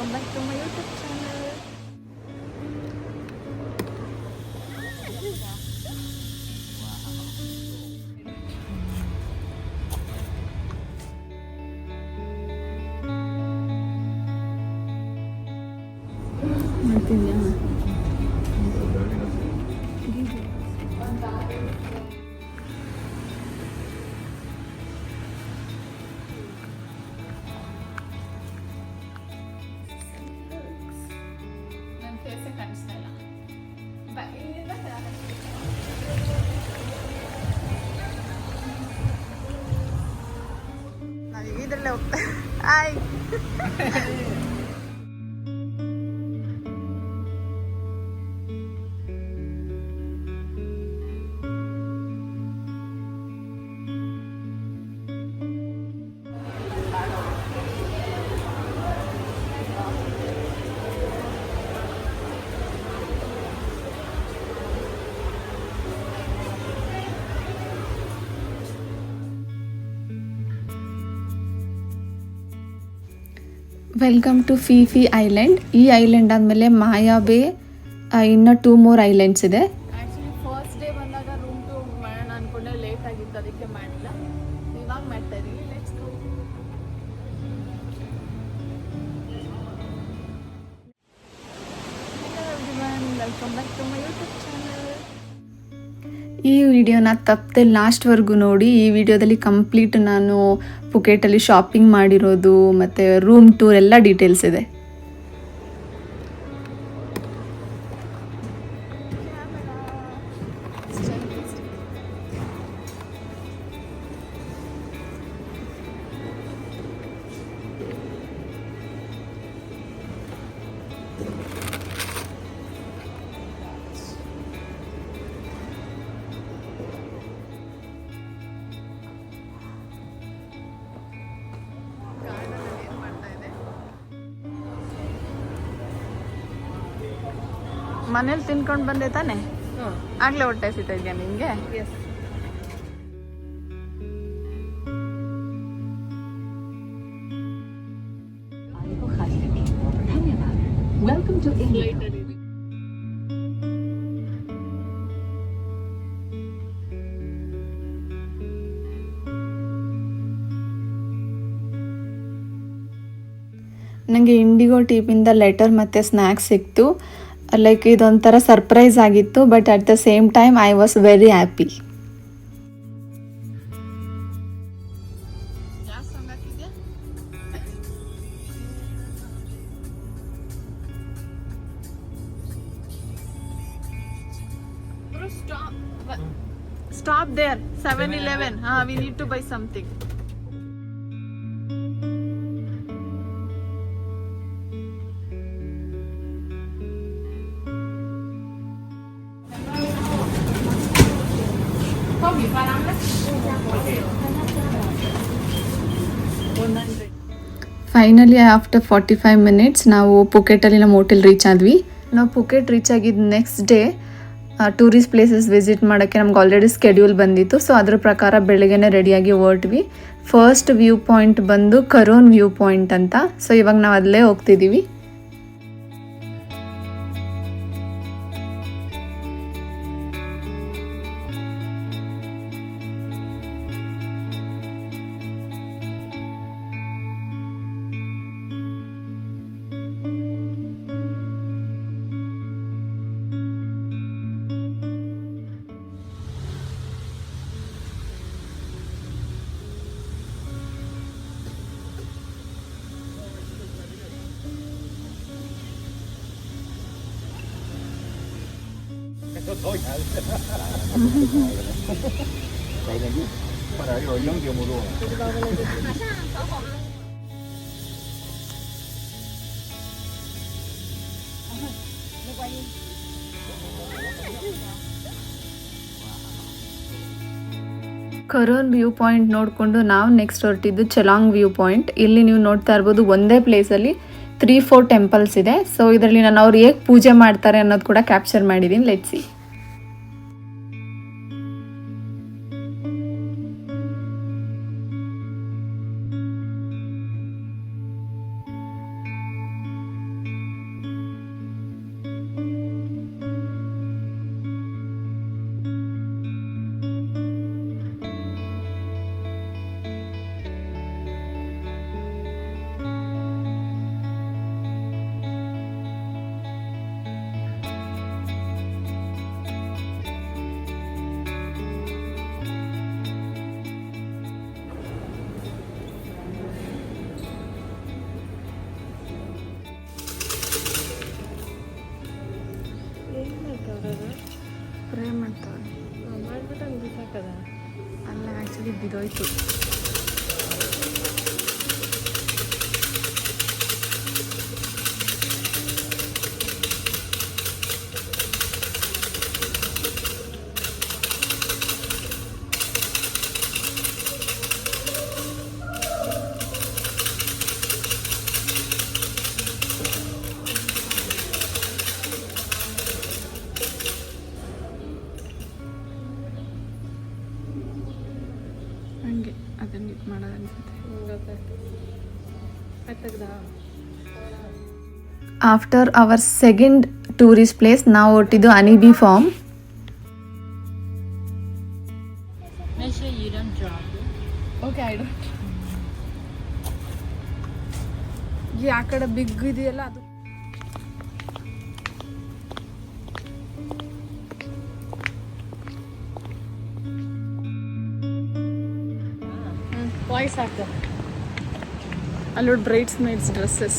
welcome back to my YouTube channel. ನಾವೀಗಿದ್ರಲ್ಲೇ ಹೋಗ್ತಾ ಆಯ್ ವೆಲ್ಕಮ್ ಟು ಫೀಫಿ ಐಲ್ಯಾಂಡ್. ಈ ಐಲ್ಯಾಂಡ್ ಆದಮೇಲೆ ಮಾಯಾ ಬೇ, ಇನ್ನೂ 2 more ಐಲ್ಯಾಂಡ್ಸ್ ಇದೆ. ಆ್ಯಕ್ಚುಲಿ ಫಸ್ಟ್ ಡೇ ಬಂದಾಗ ರೂಮ್ ಟೂರ್ ಮಾಡೋಣ ಅಂದ್ಕೊಂಡೆ, ಲೇಟ್ ಆಗಿತ್ತು ಅದಕ್ಕೆ ಮಾಡಿಲ್ಲ. ಇವಾಗ ಮಾಡ್ತಾ ಇದ್ದೀವಿ. Let's go. Welcome back to my YouTube channel. ಈ ವಿಡಿಯೋನ ತಪ್ಪದೆ ಲಾಸ್ಟ್ವರೆಗೂ ನೋಡಿ. ಈ ವಿಡಿಯೋದಲ್ಲಿ ಕಂಪ್ಲೀಟ್ ನಾನು ಪುಕೆಟಲ್ಲಿ ಶಾಪಿಂಗ್ ಮಾಡಿರೋದು ಮತ್ತು ರೂಮ್ ಟೂರ್ ಎಲ್ಲ ಡೀಟೇಲ್ಸ್ ಇದೆ. ಮನೇಲಿ ತಿನ್ಕೊಂಡು ಬಂದೆ ತಾನೆ, ಆಗ್ಲೇ ಹೊಟ್ಟೆ ಸಿಗ್ತಾ ಇದೆಯಾ ನಿಮಗೆ? Welcome to India. ನನಗೆ ಇಂಡಿಗೋ ಟೀಮಿಂದ ಲೆಟರ್ ಮತ್ತು ಸ್ನ್ಯಾಕ್ಸ್ ಸಿಕ್ತು. ಲೈಕ್ ಇದೊಂಥರ ಸರ್ಪ್ರೈಸ್ ಆಗಿತ್ತು, but at the same time I was very happy. Stop there. 7-Eleven. We need to buy something. Finally after 45 minutes ನಾವು ಪುಕೆಟಲ್ಲಿ ನಮ್ಮ ಹೋಟೆಲ್ ರೀಚ್ ಆದ್ವಿ. ನಾವು ಪುಕೆಟ್ ರೀಚ್ ಆಗಿದ್ದು next day tourist places visit ಮಾಡೋಕ್ಕೆ ನಮ್ಗೆ ಆಲ್ರೆಡಿ ಸ್ಕೆಡ್ಯೂಲ್ ಬಂದಿತ್ತು. So ಅದ್ರ ಪ್ರಕಾರ ಬೆಳಗ್ಗೆನೇ ರೆಡಿಯಾಗಿ ಹೊರಟ್ವಿ. ಫಸ್ಟ್ ವ್ಯೂ ಪಾಯಿಂಟ್ ಬಂದು ಕರೋನ್ ವ್ಯೂ ಪಾಯಿಂಟ್ ಅಂತ. ಸೊ ಇವಾಗ ನಾವು ಅಲ್ಲೇ ಹೋಗ್ತಿದ್ದೀವಿ. ಕರೋನ್ ವ್ಯೂ ಪಾಯಿಂಟ್ ನೋಡಿಕೊಂಡು ನಾವು ನೆಕ್ಸ್ಟ್ ಹೊರಟಿದ್ದು ಚೆಲಾಂಗ್ ವ್ಯೂ ಪಾಯಿಂಟ್. ಇಲ್ಲಿ ನೀವು ನೋಡ್ತಾ ಇರ್ಬೋದು, ಒಂದೇ ಪ್ಲೇಸಲ್ಲಿ 3-4 ಟೆಂಪಲ್ಸ್ ಇದೆ. ಸೊ ಇದರಲ್ಲಿ ನಾನು ಅವ್ರು ಹೇಗೆ ಪೂಜೆ ಮಾಡ್ತಾರೆ ಅನ್ನೋದು ಕೂಡ ಕ್ಯಾಪ್ಚರ್ ಮಾಡಿದ್ದೀನಿ. Let's see. ಬಿದ್ದೋಯ್ತು. ಹಂಗೆ ಅದನ್ನ ಇದು ಮಾಡೋದು ಅನ್ಸುತ್ತೆ. After our second tourist place ನಾವು ಹೊಟ್ಟಿದ್ದು ಅನಿಬಿ ಫಾರ್ಮ್. Okay I don't. ಈ ಆ ಕಡೆ ಬಿಗ್ ಇದೆಯಲ್ಲ ಅದು. ವಾಯ್ಸ್ ಹಾಕ. ಅಲ್ಲೋಡ್ bridesmaids dresses.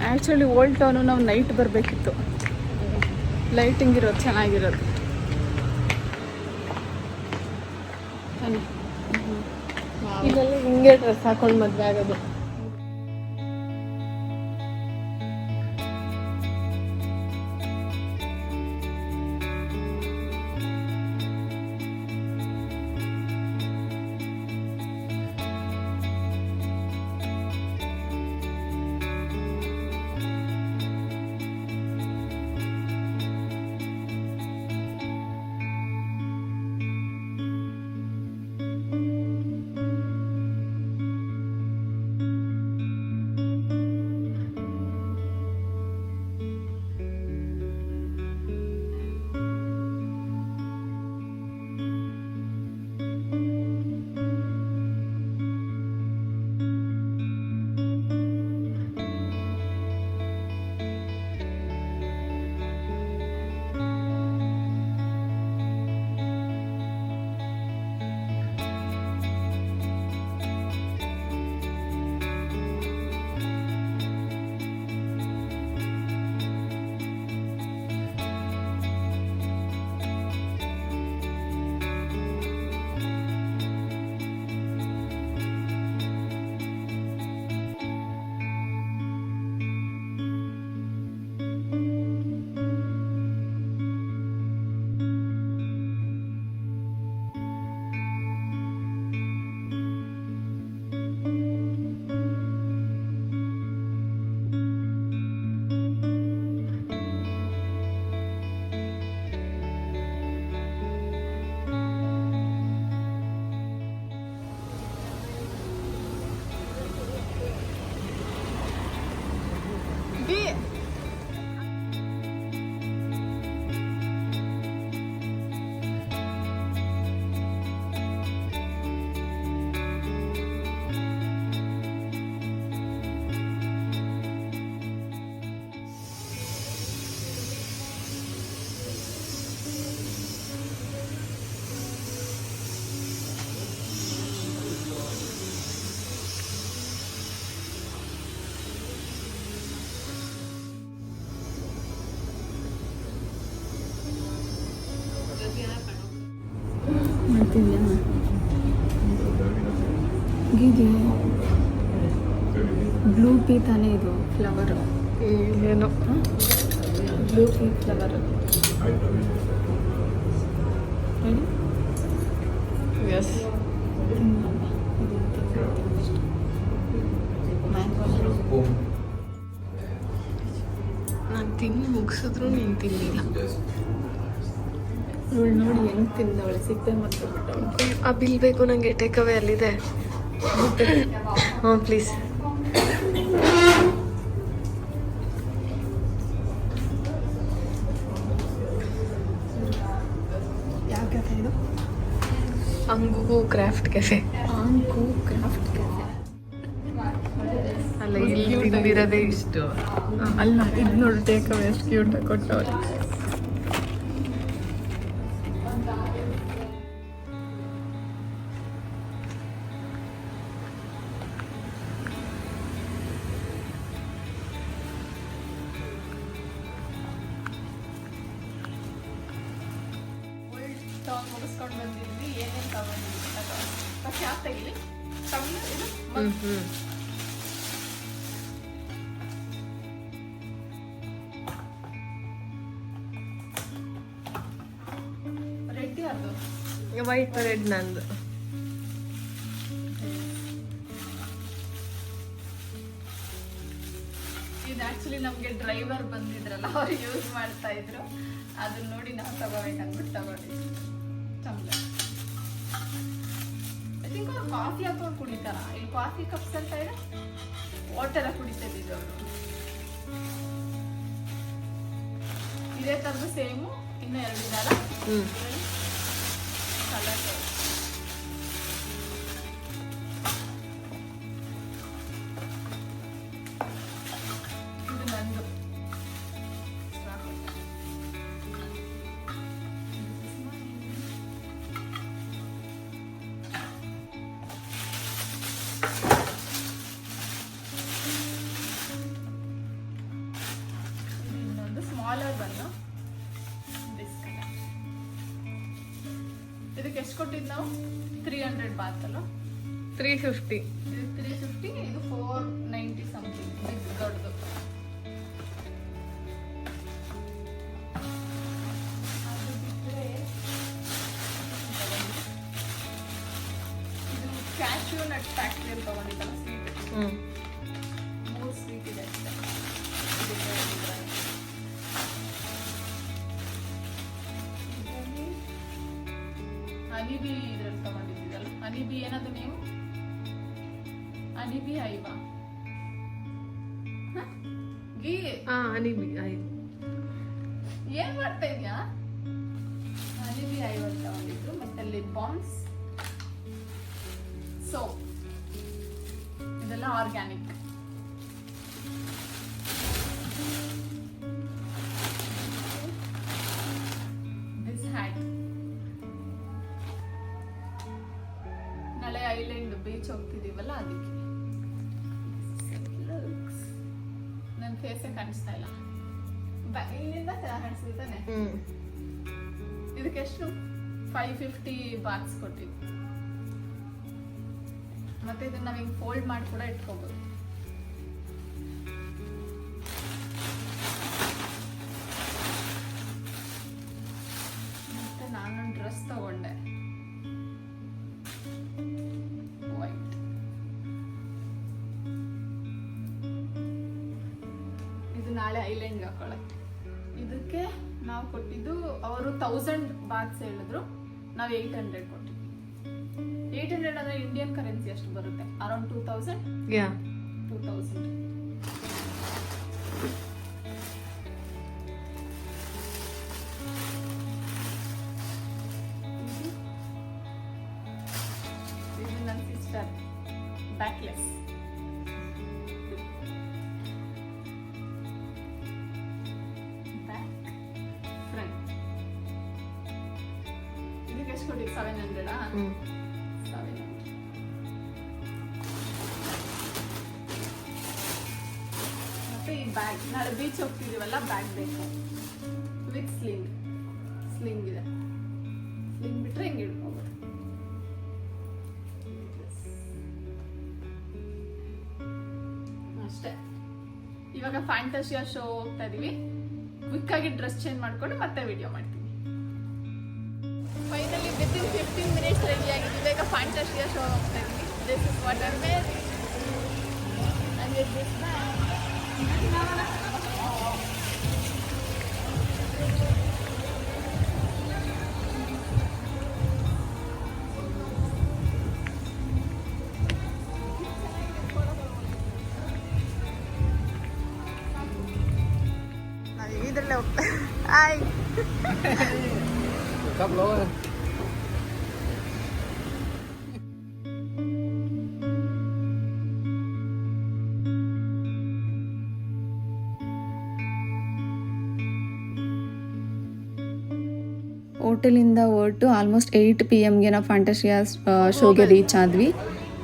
Actually old town ನಾವು ನೈಟ್ ಬರಬೇಕಿತ್ತು, ಲೈಟಿಂಗ್ ಇರೋದು ಚೆನ್ನಾಗಿರೋದು. ಇಲ್ಲೆಲ್ಲ ಹಿಂಗೆ ಡ್ರೆಸ್ ಹಾಕೊಂಡು ಮದುವೆ ಆಗೋದು. ಗಿದಿ ಬ್ಲೂ ಪೀ ತಾನೇ ಇದು ಫ್ಲವರು. ಏನೋ ಬ್ಲೂ ಪೀ ಫ್ಲವರು. ಎಸ್ ನಾನು ತಿಂದು ಮುಗಿಸಿದ್ರು ನೀನು ತಿನ್ನಿಲ್ಲ. ಅವಳು ನೋಡಿ ಏನು ತಿಂದವಳೆ, ಸಿಕ್ತೆ ಮತ್ತೆ ಆ ಬಿಲ್ ಬೇಕು ನನಗೆ, ಟೇಕ್ ಅವೇ ಅಲ್ಲಿದೆ. ಹಾಂ ಪ್ಲೀಸ್. ಯಾವ ಕೆಫೆ ಇದು? ಅಂಗು ಕ್ರಾಫ್ಟ್ ಕೆಫೆ. ಅಂಕು ಕ್ರಾಫ್ಟ್ ಕೆಫೆ ಅಲ್ಲ, ಇಲ್ಲಿ ತಿಂದಿರೋದೇ ಇಷ್ಟು. ಅಲ್ಲ ಇದು ನೋಡಿ, ಟೇಕ್ ಅವೇ ಎಷ್ಟು ಕ್ಯೂಟಾಗಿ ಕೊಟ್ಟವಳೆ. ಕ್ಯಾಪ್ ತೆಗಿಲಿ ತಮಿಳು ಇದು ರೆಡ್ ಯಾರ್ದು ವೈಟ್ ರೆಡ್ ನಂದು. ಇದು ಆಕ್ಚುಲಿ ನಮ್ಗೆ ಡ್ರೈವರ್ ಬಂದಿದ್ರಲ್ಲ ಅವ್ರು ಯೂಸ್ ಮಾಡ್ತಾ ಇದ್ರು, ಅದನ್ನ ನೋಡಿ ನಾವು ತಗೋಬೇಕಂದ್ಬಿಟ್ಟು ತಗೊಂಡಿದ್ವಿ. ಟಮ್ಲರ್ ಐ ಥಿಂಕ್ ಅವ್ರು ಕಾಫಿ ಹಾಕೊಂಡು ಕುಡಿತಾರ, ಇಲ್ಲಿ ಕಾಫಿ ಕಪ್ಸ್ ಅಂತ ಇದೆ, ವಾಟರ್ ಕುಡಿತಿದ್ದು ಅವರು. ಇದೇ ತರದ್ದು ಸೇಮು ಇನ್ನು 2 ಇದಾರ ಕಲರ್. ಇದು ನಂದು ಇನ್ನೊಂದು ಸ್ಮಾಲರ್ ಬನ್ನು. ಇದಕ್ಕೆ ಎಷ್ಟು ಕೊಟ್ಟಿದ್ದು ನಾವು? 300 ಬಾತ್ ಅಲ್ಲ, 350. ಇದು 350, ಇದು 490 ಸಮಥಿಂಗ್. ಇದು ದೊಡ್ಡದು. ಅದು ಬಿಟ್ಟರೆ ಇದು ಕ್ಯಾಶ್ಯೂ ನಟ್ ಫ್ಯಾಕ್ಟ್ರಿಯಲ್ಲಿ ತಗೊಂಡಿದ್ದಲ್ಲ ಸ್ವೀಟ್, 3 ಸ್ವೀಟ್ ಇದೆ ಅಷ್ಟೇ. ಹನಿಬಿ ಇದ್ರಲ್ಲಿ ತಗೊಂಡಿದ್ದೀರಲ್ಲ, ಹನಿಬಿ ಏನದು ನೀವು? ಹನಿಬಿ ಐವಾ ಗೀ ಹನಿಬಿ ಏನ್ ಮಾಡ್ತಾ ಇದ್ಯಾ? Honeybee Iowa ತಗೊಂಡಿದ್ರು. ಮತ್ತೆ ಲಿಪ್ ಬಾಮ್ಸ್, ಸೋಪ್, ಇದೆಲ್ಲ ಆರ್ಗ್ಯಾನಿಕ್. ದಿಸ್ ಹ್ಯಾಟ್ ನಾಳೆ ಐಲ್ಯಾಂಡ್ ಬೀಚ್ ಹೋಗ್ತಿದೀವಲ್ಲ ಅದಕ್ಕೆ. ನನ್ನ ಫೇಸೇ ಕಾಣಿಸ್ತಾ ಇಲ್ಲ, ಇಲ್ಲಿಂದ ಕಾಣಿಸ್ತಾನೆ. ಇದಕ್ಕೆ ಎಷ್ಟು? 550 ಬಾಕ್ಸ್ ಕೊಟ್ಟಿದ್ದು. ಮತ್ತೆ ಇದನ್ನ ನಾವ್ ಹಿಂಗ್ ಫೋಲ್ಡ್ ಮಾಡಿ ಕೂಡ ಇಟ್ಕೋಬಹುದು. ಮತ್ತೆ ನಾನೊಂದು ಡ್ರೆಸ್ ತಗೊಂಡೆ, ವೈಟ್. ಇದು ನಾಳೆ ಐಲ್ಯಾಂಡ್ಗೆ ಹಾಕೊಳ್ಳಕ್ಕೆ. ಇದಕ್ಕೆ ನಾವು ಕೊಟ್ಟಿದ್ದು, ಅವರು 1000 ಬಾಕ್ಸ್ ಹೇಳಿದ್ರು, ನಾವು 800 ಕೊಟ್ಟಿದ್ವಿ. 800 ಅಂದ್ರೆ ಇಂಡಿಯನ್ ಕರೆನ್ಸಿ ಎಷ್ಟು ಬರುತ್ತೆ? ಅರೌಂಡ್ 2000. ಯಾ 2000. ಇದು ನನ್ನ ಸಿಸ್ಟರ್ ಬ್ಯಾಕ್ಲೆಸ್. Back front. ಇದಕ್ಕೆ ಎಷ್ಟು ಕೊಟ್ಟಿದ್ದು? 700. 700. ಮತ್ತೆ ಈ ಬ್ಯಾಗ್, ನಾಳೆ ಬೀಚ್ ಹೋಗ್ತಿದೀವಲ್ಲ, ಬ್ಯಾಗ್ ಬೇಕು ವಿತ್ ಸ್ಲಿಂಗ್. ಸ್ಲಿಂಗ್ ಇದೆ, ಸ್ಲಿಂಗ್ ಬಿಟ್ರೆ ಹಿಂಗೆ ಇಡ್ಕೋಬೋದು ಅಷ್ಟೇ. ಇವಾಗ ಫ್ಯಾಂಟಸಿಯಾ ಶೋ ಹೋಗ್ತಾ ಇದೀವಿ. ಕ್ವಿಕ್ ಆಗಿ ಡ್ರೆಸ್ ಚೇಂಜ್ ಮಾಡ್ಕೊಂಡು ಮತ್ತೆ ವಿಡಿಯೋ ಮಾಡ್ತೀವಿ. ಫೈನಲಿ ವಿತಿನ್ 15 ಮಿನಿಟ್ಸ್ ರೆಡಿ ಆಗಿದ್ದೀವಿ. ಈಗ ಫ್ಯಾಂಟಸಿಯಾ ಶೋ ಹೋಗ್ತಾ ಇದೀವಿ. This is what I made and with this bag. ಇದ್ರಲ್ಲೇ ಹೋಗ್ತಾ ಆಯ್ ಹೋಟೆಲಿಂದ ಹೊರಟು ಆಲ್ಮೋಸ್ಟ್ 8 PM ನಾವು ಫ್ಯಾಂಟಸಿಯಾ ಶೋಗೆ ರೀಚ್ ಆದ್ವಿ.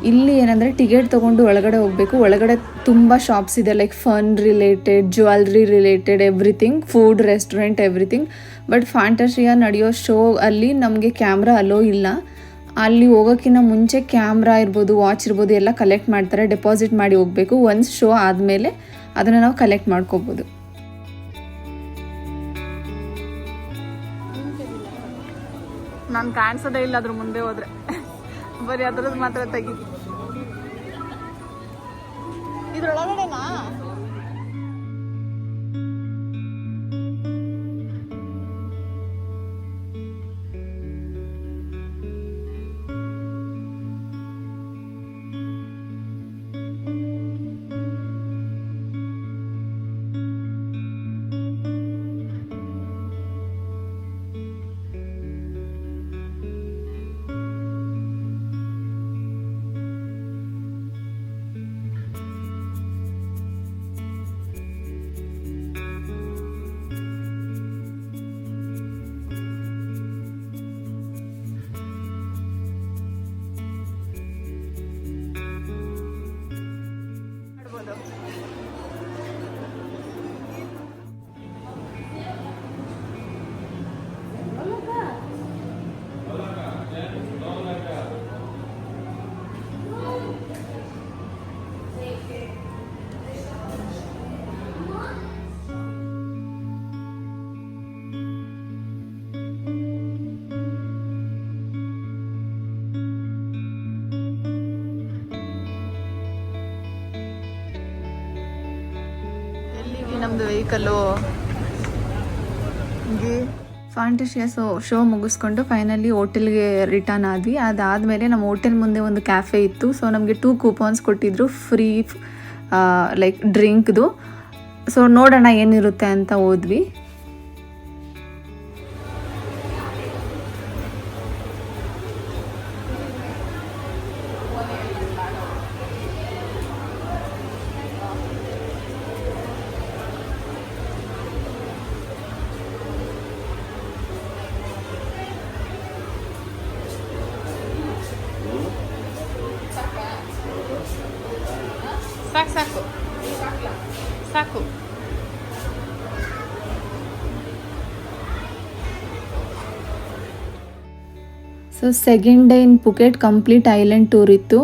ಇಲ್ಲಿ ಏನಂದರೆ ಟಿಕೆಟ್ ತೊಗೊಂಡು ಒಳಗಡೆ ಹೋಗಬೇಕು. ಒಳಗಡೆ ತುಂಬ ಶಾಪ್ಸ್ ಇದೆ, like fun related, jewellery related, everything, food, restaurant, everything. But Fantasia ನಡೆಯೋ ಶೋ ಅಲ್ಲಿ ನಮಗೆ ಕ್ಯಾಮ್ರಾ ಅಲೋ ಇಲ್ಲ. ಅಲ್ಲಿ ಹೋಗೋಕ್ಕಿಂತ ಮುಂಚೆ ಕ್ಯಾಮ್ರಾ ಇರ್ಬೋದು, ವಾಚ್ ಇರ್ಬೋದು ಎಲ್ಲ ಕಲೆಕ್ಟ್ ಮಾಡ್ತಾರೆ. ಡೆಪಾಸಿಟ್ ಮಾಡಿ ಹೋಗಬೇಕು. ಒನ್ಸ್ ಶೋ ಆದಮೇಲೆ ಅದನ್ನು ನಾವು ಕಲೆಕ್ಟ್ ಮಾಡ್ಕೋಬೋದು. ನಾನು ಕಾಣಿಸೋದೇ ಇಲ್ಲ ಅದ್ರ ಮುಂದೆ ಹೋದ್ರೆ, ಬರೀ ಅದ್ರದ್ದು ಮಾತ್ರ ತೆಗಿ. ಇದ್ರೊಳಗಡೆನಾ? ನಮ್ದು ವೆಹಿಕಲ್ಲು ಫಾಂಟೇಶಿಯಾ ಶೋ ಮುಗಿಸ್ಕೊಂಡು ಫೈನಲಿ ಹೋಟೆಲ್ಗೆ ರಿಟರ್ನ್ ಆದ್ವಿ. ಅದಾದಮೇಲೆ ನಮ್ಮ ಹೋಟೆಲ್ ಮುಂದೆ ಒಂದು ಕ್ಯಾಫೆ ಇತ್ತು. ಸೊ ನಮಗೆ 2 ಕೂಪನ್ಸ್ ಕೊಟ್ಟಿದ್ರು ಫ್ರೀ ಲೈಕ್ ಡ್ರಿಂಕ್ದು. ಸೊ ನೋಡೋಣ ಏನಿರುತ್ತೆ ಅಂತ ಹೋದ್ವಿ. ಸಾಕು ಸಾಕು. So second day in Phuket complete island tour ಇತ್ತು.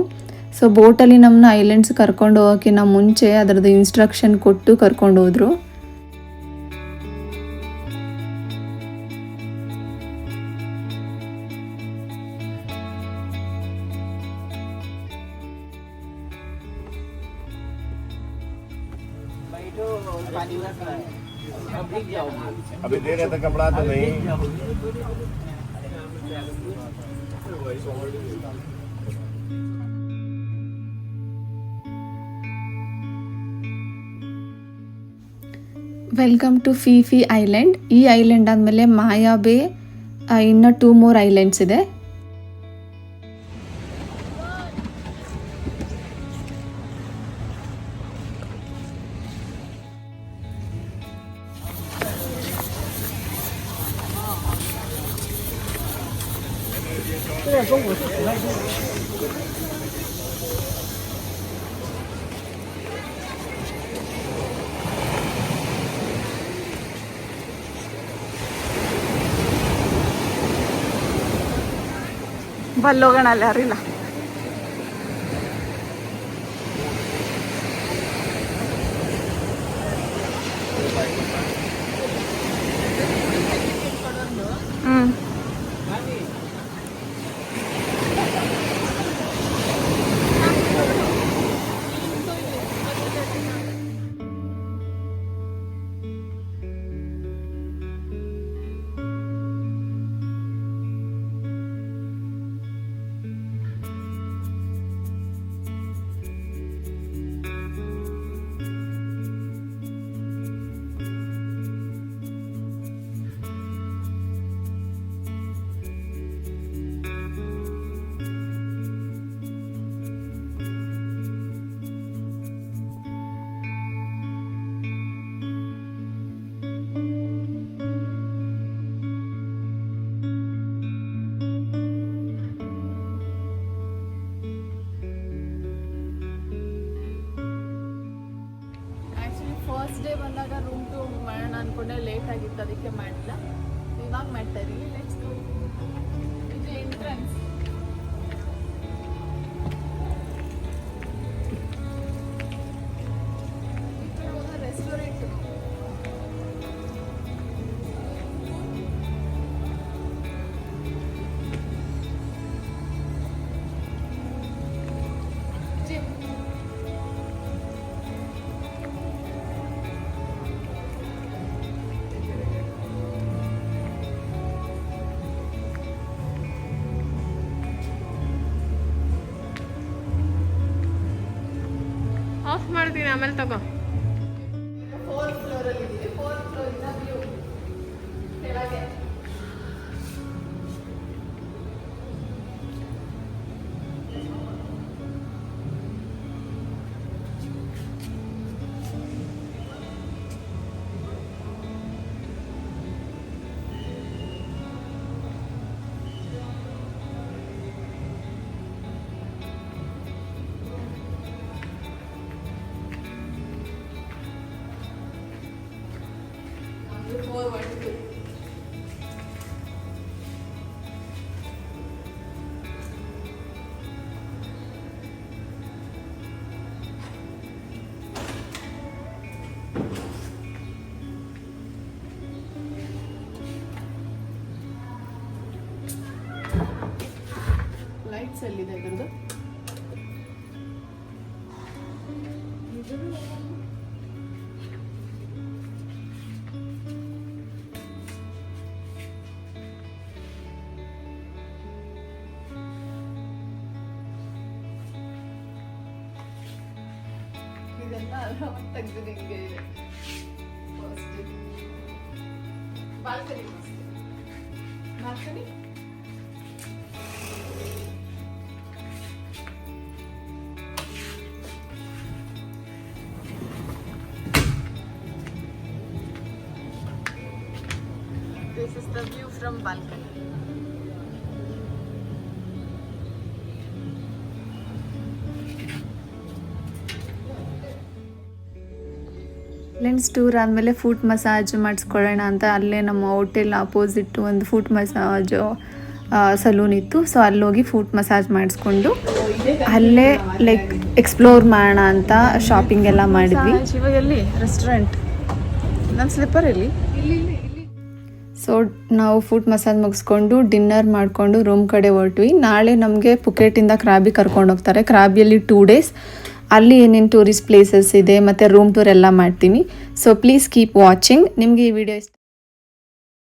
ಸೊ ಬೋಟಲ್ಲಿ ನಮ್ಮನ್ನ ಐಲ್ಯಾಂಡ್ಸ್ ಕರ್ಕೊಂಡು ಹೋಗೋಕ್ಕಿಂತ ಮುಂಚೆ ಅದರದ್ದು ಇನ್ಸ್ಟ್ರಕ್ಷನ್ ಕೊಟ್ಟು ಕರ್ಕೊಂಡು ಹೋದರು. अभी दे रहे थे कपड़ा तो नहीं. Welcome to Phi Phi island. ಈ ಐಲ್ಯಾಂಡ್ ಆದಮೇಲೆ ಮಾಯಾ ಬೇ, ಇನ್ನು 2 more ಐಲ್ಯಾಂಡ್ಸ್ ಇದೆ. ಬಲ್ಲೋಗೋಣ ಅಲ್ಲಿ ಯಾರಿಲ್ಲ. ಫಸ್ಟ್ ಡೇ ಬಂದಾಗ ರೂಮ್ ಟು ಮಾಡೋಣ ಅನ್ಕೊಂಡೆ, ಲೇಟ್ ಆಗಿತ್ತು ಅದಕ್ಕೆ ಮಾಡಿಲ್ಲ. ಇವಾಗ ಮಾಡ್ತಾ ಇದೀವಿ. Let's go. ಇದು ಎಂಟ್ರೆನ್ಸ್. ಆಫ್ ಮಾಡ್ತೀನಿ ಆಮೇಲೆ ತಗೋ. 4th ಫ್ಲೋರ್ ಅಲ್ಲಿ ಇದೆ. 4th ಫ್ಲೋರ್ ಇಂದ ವ್ಯೂ ಕೆಳಗೆ. ಲೈಟ್ಸ್ ಎಲ್ಲಿದೆ ಇದ್ರದ್ದು? ಇದೆಲ್ಲ ಆರಾಮಾಗಿ ತೆಗ್ದು ನಿಂಗೆ balcony balcony This is the view from balcony. Lens tour ಆದಮೇಲೆ ಫುಟ್ ಮಸಾಜ್ ಮಾಡಿಸ್ಕೊಳ್ಳೋಣ ಅಂತ ಅಲ್ಲೇ ನಮ್ಮ ಹೋಟೆಲ್ ಅಪೋಸಿಟ್ ಒಂದು ಫುಟ್ ಮಸಾಜ್ ಸಲೂನ್ ಇತ್ತು. ಸೊ ಅಲ್ಲೋಗಿ ಫುಟ್ ಮಸಾಜ್ ಮಾಡಿಸ್ಕೊಂಡು ಅಲ್ಲೇ ಲೈಕ್ ಎಕ್ಸ್ಪ್ಲೋರ್ ಮಾಡೋಣ ಅಂತ ಶಾಪಿಂಗ್ ಎಲ್ಲ ಮಾಡಿದ್ವಿ. ಇವಾಗ ಎಲ್ಲಿ ರೆಸ್ಟೋರೆಂಟ್? ನನ್ನ ಸ್ಲಿಪ್ಪರ್ ಎಲ್ಲಿ? ಸೊ ನಾವು ಫುಟ್ ಮಸಾಜ್ ಮುಗಿಸ್ಕೊಂಡು ಡಿನ್ನರ್ ಮಾಡಿಕೊಂಡು ರೂಮ್ ಕಡೆ ಹೊರಟ್ವಿ. ನಾಳೆ ನಮಗೆ ಪುಕೆಟಿಂದ ಕ್ರಾಬಿ ಕರ್ಕೊಂಡು ಹೋಗ್ತಾರೆ. ಕ್ರಾಬಿಯಲ್ಲಿ 2 days ಅಲ್ಲಿ ಏನೇನು ಟೂರಿಸ್ಟ್ ಪ್ಲೇಸಸ್ ಇದೆ ಮತ್ತು ರೂಮ್ ಟೂರ್ ಎಲ್ಲ ಮಾಡ್ತೀನಿ. So please keep watching. ನಿಮಗೆ ಈ ವಿಡಿಯೋ ಇಷ್ಟ